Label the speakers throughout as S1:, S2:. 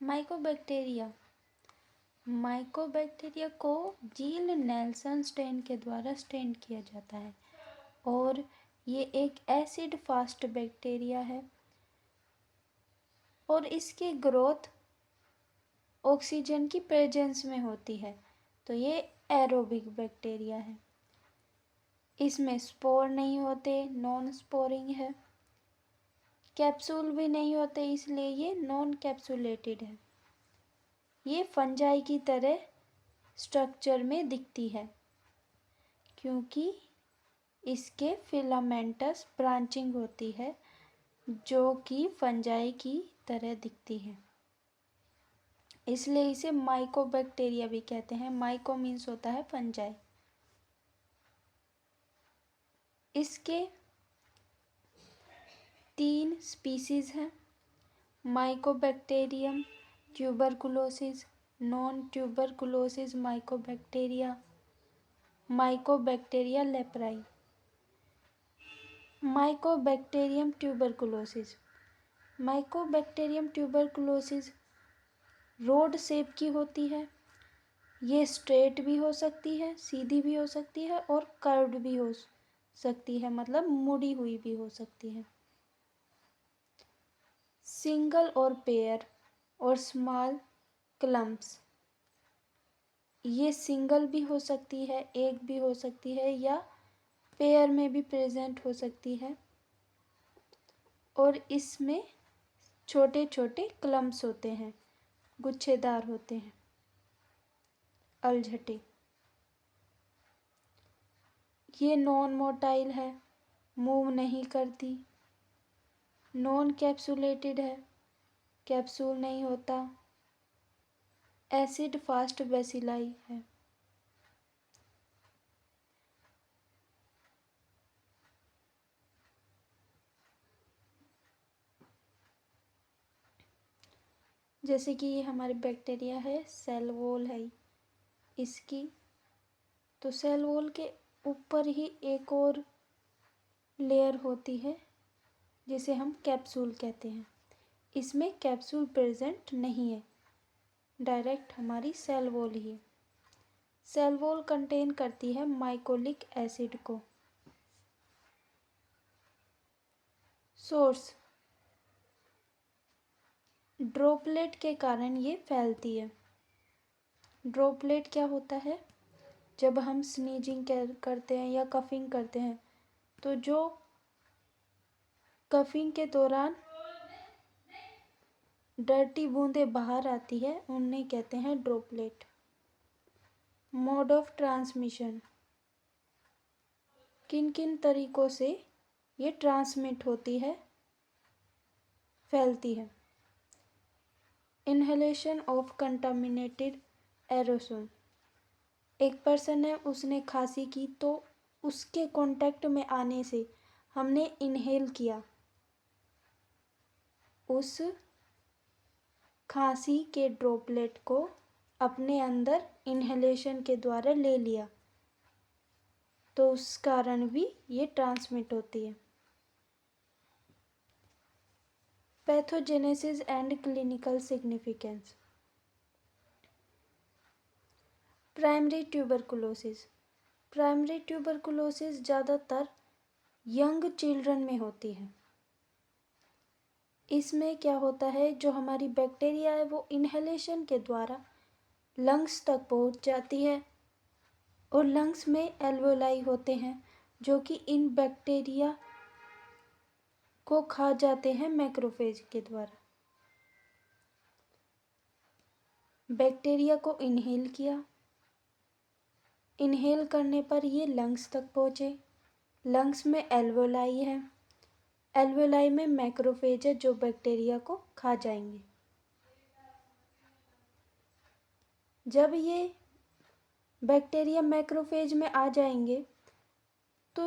S1: Mycobacteria mycobacteria को जील Nelson stand के द्वारा स्टेन किया जाता है और ये एक एसिड फास्ट बैक्टीरिया है और इसकी ग्रोथ ऑक्सीजन की प्रेजेंस में होती है, तो ये एरोबिक बैक्टीरिया है। इसमें स्पोर नहीं होते, नॉन स्पोरिंग है। कैप्सूल भी नहीं होते, इसलिए ये नॉन कैप्सुलेटेड है। ये फंजाई की तरह स्ट्रक्चर में दिखती है क्योंकि इसके फिलामेंटस ब्रांचिंग होती है जो कि फंजाई की तरह दिखती है, इसलिए इसे माइकोबैक्टीरिया भी कहते हैं। माइको मीन्स होता है फंजाई। इसके 3 स्पीसीज हैं, Mycobacterium tuberculosis, non tuberculosis mycobacteria, mycobacteria leprae. Mycobacterium tuberculosis rod shape की होती है। ये स्ट्रेट भी हो सकती है, सीधी भी हो सकती है और कर्व्ड भी हो सकती है, मतलब मुड़ी हुई भी हो सकती है। सिंगल और पेयर और स्मॉल क्लम्प्स, ये सिंगल भी हो सकती है, एक भी हो सकती है, या पेयर में भी प्रेजेंट हो सकती है और इसमें छोटे छोटे क्लम्प्स होते हैं, गुच्छेदार होते हैं, अलझटे। ये नॉन मोटाइल है, मूव नहीं करती। नॉन कैप्सुलेटेड है, कैप्सूल नहीं होता। एसिड फास्ट बेसिलाई है। जैसे कि ये हमारी बैक्टीरिया है, सेल वॉल है इसकी, तो सेल वॉल के ऊपर ही एक और लेयर होती है जिसे हम कैप्सूल कहते हैं। इसमें कैप्सूल प्रेजेंट नहीं है, डायरेक्ट हमारी सेल वॉल ही। सेल वॉल कंटेन करती है माइकोलिक एसिड को। सोर्स, ड्रॉपलेट के कारण ये फैलती है। ड्रॉपलेट क्या होता है? जब हम स्नीजिंग करते हैं या कफिंग करते हैं तो जो कफिंग के दौरान डर्टी बूंदें बाहर आती है उन्हें कहते हैं ड्रॉपलेट। मोड ऑफ ट्रांसमिशन, किन किन तरीकों से ये ट्रांसमिट होती है, फैलती है। इनहेलेशन ऑफ कंटामिनेटेड एरोसोल, एक पर्सन है, उसने खांसी की तो उसके कांटेक्ट में आने से हमने इनहेल किया, उस खांसी के ड्रॉपलेट को अपने अंदर इनहेलेशन के द्वारा ले लिया, तो उस कारण भी ये ट्रांसमिट होती है। Pathogenesis and clinical significance. Primary tuberculosis, primary tuberculosis ज़्यादातर यंग चिल्ड्रन में होती है। इसमें क्या होता है, जो हमारी बैक्टीरिया है वो इनहेलेशन के द्वारा लंग्स तक पहुंच जाती है और लंग्स में एल्वोलाई होते हैं जो कि इन बैक्टीरिया को खा जाते हैं मैक्रोफेज के द्वारा। बैक्टीरिया को इनहेल किया, इनहेल करने पर ये लंग्स तक पहुँचे, लंग्स में एल्वोलाई है, एल्वोलाई में मैक्रोफेज है जो बैक्टीरिया को खा जाएंगे। जब ये बैक्टीरिया मैक्रोफेज में आ जाएंगे तो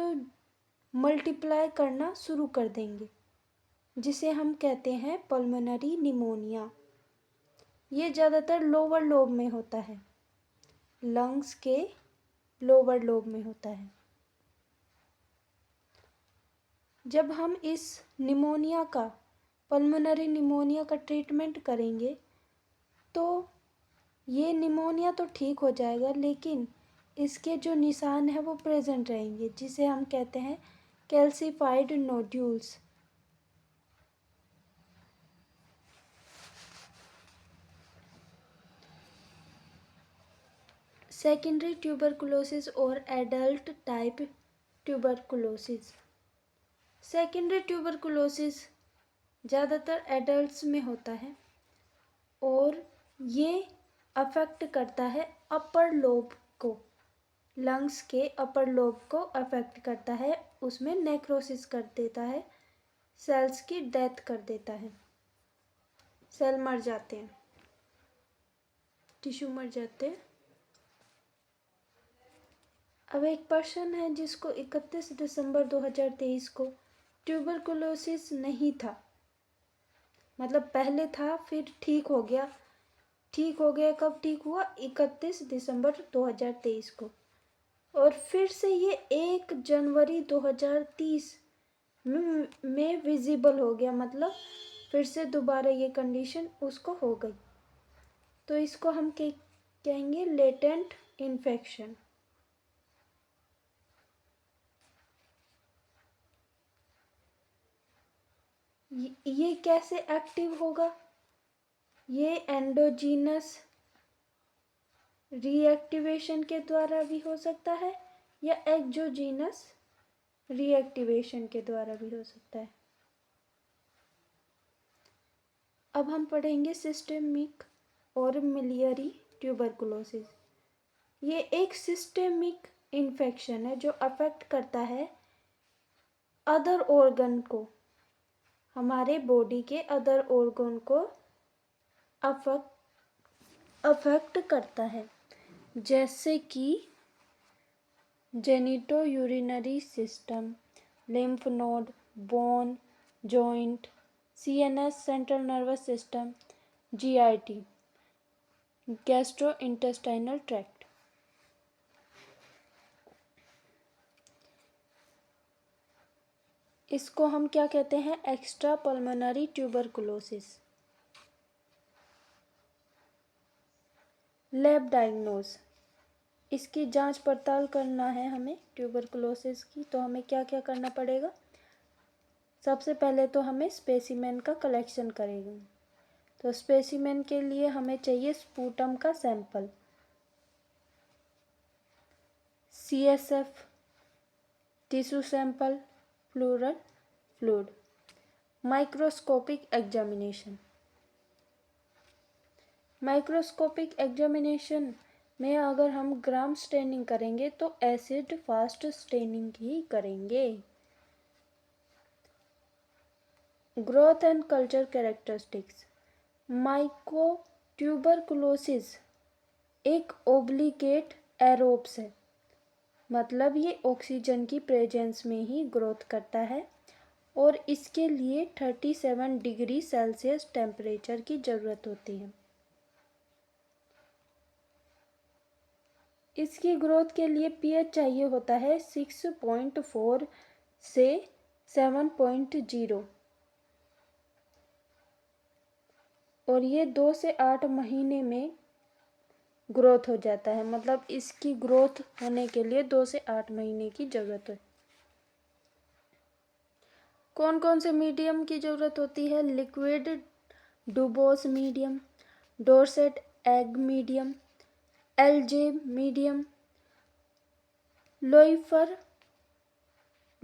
S1: मल्टीप्लाई करना शुरू कर देंगे, जिसे हम कहते हैं पल्मोनरी निमोनिया। ये ज़्यादातर लोअर लोब में होता है, लंग्स के लोअर लोब में होता है। जब हम इस निमोनिया का, पल्मोनरी निमोनिया का ट्रीटमेंट करेंगे तो ये निमोनिया तो ठीक हो जाएगा, लेकिन इसके जो निशान हैं वो प्रेजेंट रहेंगे, जिसे हम कहते हैं कैल्सिफाइड नोड्यूल्स। सेकेंडरी ट्यूबरकुलोसिस और adult type tuberculosis. Secondary tuberculosis ज़्यादातर एडल्ट्स में होता है और ये अफेक्ट करता है अपर लोब को, लंग्स के अपर लोब को अफेक्ट करता है, उसमें नेक्रोसिस कर देता है, सेल्स की डेथ कर देता है, सेल मर जाते हैं, टिश्यू मर जाते हैं। अब एक पर्सन है जिसको 31 दिसंबर 2023 को ट्यूबरकुलोसिस नहीं था, मतलब पहले था फिर ठीक हो गया। ठीक हो गया कब ठीक हुआ? 31 दिसंबर 2023 को। और फिर से ये 1 जनवरी 2030 में विजिबल हो गया, मतलब फिर से दोबारा ये कंडीशन उसको हो गई। तो इसको हम कहेंगे लेटेंट इन्फेक्शन। ये कैसे एक्टिव होगा? ये एंडोजीनस रीएक्टिवेशन के द्वारा भी हो सकता है या एक्सोजीनस रीएक्टिवेशन के द्वारा भी हो सकता है। अब हम पढ़ेंगे सिस्टेमिक और मिलियरी ट्यूबरकुलोसिस। ये एक सिस्टेमिक इन्फेक्शन है जो अफेक्ट करता है अदर ऑर्गन को, हमारे बॉडी के अदर ऑर्गन को अफेक्ट करता है, जैसे कि genitourinary system, lymph node, bone, joint, CNS central nervous system, GIT gastrointestinal tract. इसको हम क्या कहते हैं? Extrapulmonary tuberculosis. Lab diagnose, इसकी जांच पड़ताल करना है हमें ट्यूबरकुलोसिस की, तो हमें क्या क्या करना पड़ेगा? सबसे पहले तो हमें स्पेसिमेन का कलेक्शन करेंगे। तो स्पेसिमेन के लिए हमें चाहिए स्पूटम का sample, CSF, tissue sample, pleural fluid, microscopic examination. Microscopic examination में अगर हम ग्राम स्टेनिंग करेंगे तो एसिड फास्ट स्टेनिंग ही करेंगे। Growth and culture characteristics. Myco tuberculosis एक ओब्लिगेट एरोब्स है, मतलब ये ऑक्सीजन की प्रेजेंस में ही ग्रोथ करता है और इसके लिए 37 डिग्री सेल्सियस टेम्परेचर की ज़रूरत होती है। इसकी ग्रोथ के लिए पीएच चाहिए होता है 6.4 से 7.0 और ये 2 से 8 महीने में ग्रोथ हो जाता है, मतलब इसकी ग्रोथ होने के लिए 2 से 8 महीने की ज़रूरत है। कौन कौन से मीडियम की ज़रूरत होती है? Liquid Dubos medium, Dorset egg medium, LJ medium,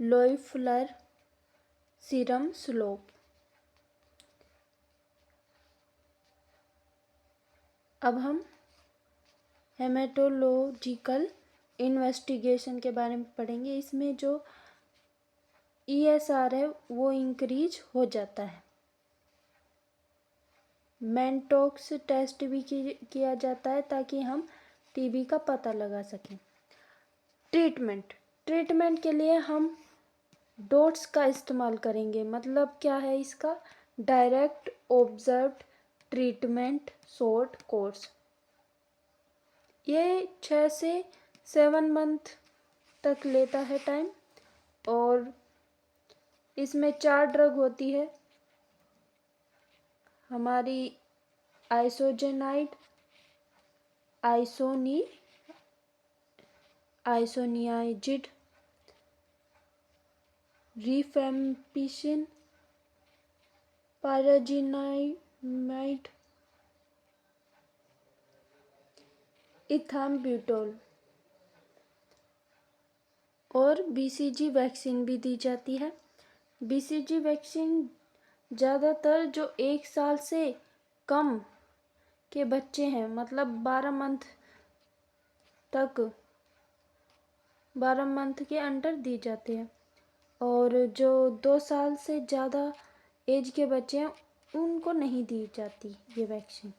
S1: Loeffler serum slope. अब हम हेमेटोलॉजिकल इन्वेस्टिगेशन के बारे में पढ़ेंगे। इसमें जो ईएसआर है वो इंक्रीज हो जाता है। मेंटोक्स टेस्ट भी किया जाता है ताकि हम टीबी का पता लगा सकें। ट्रीटमेंट के लिए हम डोट्स का इस्तेमाल करेंगे, मतलब क्या है इसका? Direct observed treatment short course. ये 6 से 7 मंथ तक लेता है टाइम और इसमें 4 ड्रग होती है। हमारी आइसोजेनाइड, आइसोनियाजिड, रिफैम्पिसिन, पाराजिनामाइड, इथाम्ब्यूटोल। और बीसीजी वैक्सीन भी दी जाती है। बीसीजी वैक्सीन ज़्यादातर जो 1 साल से कम के बच्चे हैं, मतलब 12 मंथ के अंडर दी जाती है। और जो 2 साल से ज़्यादा एज के बच्चे हैं उनको नहीं दी जाती ये वैक्सीन।